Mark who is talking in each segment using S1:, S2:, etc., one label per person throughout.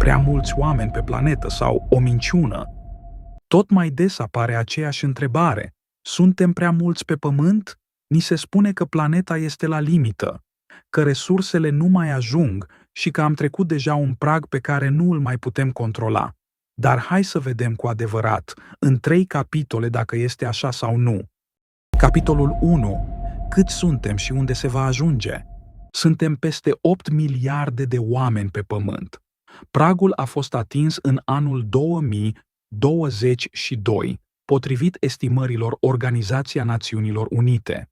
S1: prea mulți oameni pe planetă sau o minciună. Tot mai des apare aceeași întrebare. Suntem prea mulți pe Pământ? Ni se spune că planeta este la limită, că resursele nu mai ajung și că am trecut deja un prag pe care nu îl mai putem controla. Dar hai să vedem cu adevărat, în 3 capitole, dacă este așa sau nu. Capitolul 1. Cât suntem și unde se va ajunge? Suntem peste 8 miliarde de oameni pe Pământ. Pragul a fost atins în anul 2022, potrivit estimărilor Organizația Națiunilor Unite.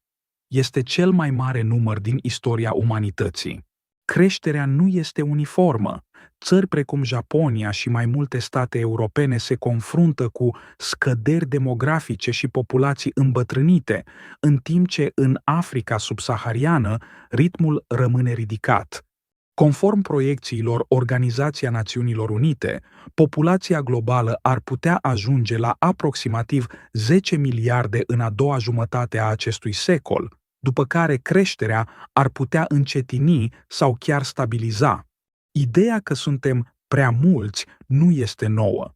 S1: Este cel mai mare număr din istoria umanității. Creșterea nu este uniformă. Țări precum Japonia și mai multe state europene se confruntă cu scăderi demografice și populații îmbătrânite, în timp ce în Africa subsahariană ritmul rămâne ridicat. Conform proiecțiilor Organizația Națiunilor Unite, populația globală ar putea ajunge la aproximativ 10 miliarde în a doua jumătate a acestui secol, după care creșterea ar putea încetini sau chiar stabiliza. Ideea că suntem prea mulți nu este nouă.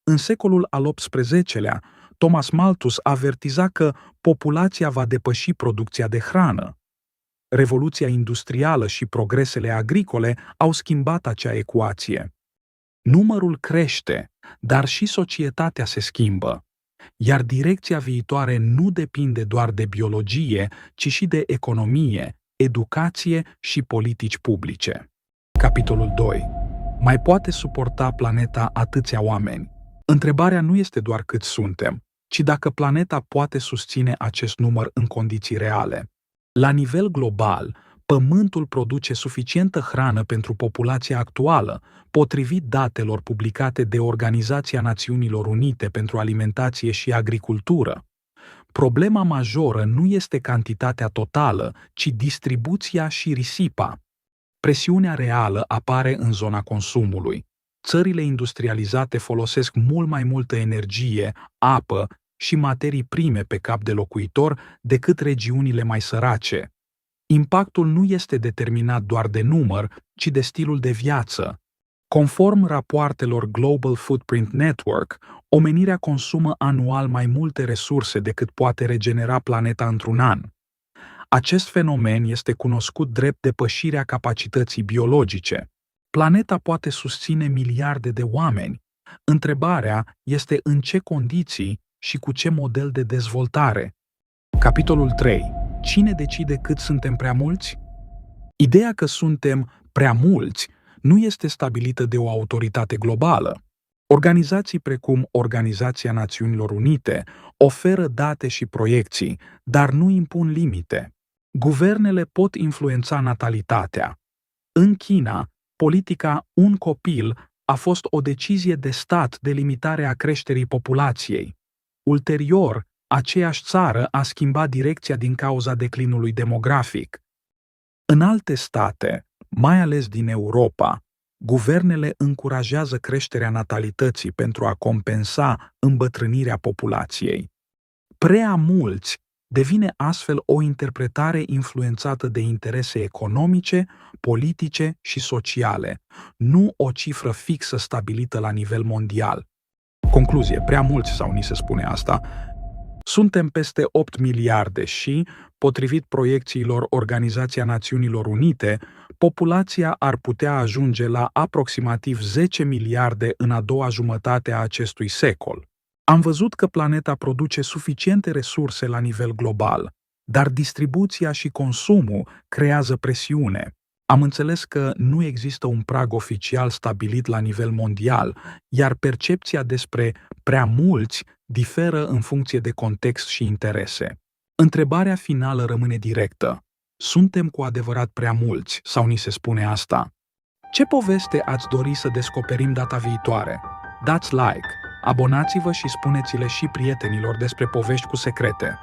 S1: În secolul al XVIII-lea, Thomas Malthus avertiza că populația va depăși producția de hrană. Revoluția industrială și progresele agricole au schimbat acea ecuație. Numărul crește, dar și societatea se schimbă, iar direcția viitoare nu depinde doar de biologie, ci și de economie, educație și politici publice. Capitolul 2. Mai poate suporta planeta atâția oameni? Întrebarea nu este doar cât suntem, ci dacă planeta poate susține acest număr în condiții reale. La nivel global, Pământul produce suficientă hrană pentru populația actuală, potrivit datelor publicate de Organizația Națiunilor Unite pentru Alimentație și Agricultură. Problema majoră nu este cantitatea totală, ci distribuția și risipa. Presiunea reală apare în zona consumului. Țările industrializate folosesc mult mai multă energie, apă și materii prime pe cap de locuitor decât regiunile mai sărace. Impactul nu este determinat doar de număr, ci de stilul de viață. Conform rapoartelor Global Footprint Network, omenirea consumă anual mai multe resurse decât poate regenera planeta într-un an. Acest fenomen este cunoscut drept depășirea capacității biologice. Planeta poate susține miliarde de oameni. Întrebarea este în ce condiții și cu ce model de dezvoltare. Capitolul 3. Cine decide cât suntem prea mulți? Ideea că suntem prea mulți nu este stabilită de o autoritate globală. Organizații precum Organizația Națiunilor Unite oferă date și proiecții, dar nu impun limite. Guvernele pot influența natalitatea. În China, politica un copil a fost o decizie de stat de limitare a creșterii populației. Ulterior, aceeași țară a schimbat direcția din cauza declinului demografic. În alte state, mai ales din Europa, guvernele încurajează creșterea natalității pentru a compensa îmbătrânirea populației. Prea mulți devine astfel o interpretare influențată de interese economice, politice și sociale, nu o cifră fixă stabilită la nivel mondial. Concluzie, prea mulți, sau ni se spune asta, suntem peste 8 miliarde și, potrivit proiecțiilor Organizația Națiunilor Unite, populația ar putea ajunge la aproximativ 10 miliarde în a doua jumătate a acestui secol. Am văzut că planeta produce suficiente resurse la nivel global, dar distribuția și consumul creează presiune. Am înțeles că nu există un prag oficial stabilit la nivel mondial, iar percepția despre prea mulți diferă în funcție de context și interese. Întrebarea finală rămâne directă. Suntem cu adevărat prea mulți, sau ni se spune asta? Ce poveste ați dori să descoperim data viitoare? Dați like, abonați-vă și spuneți-le și prietenilor despre Povești cu Secrete.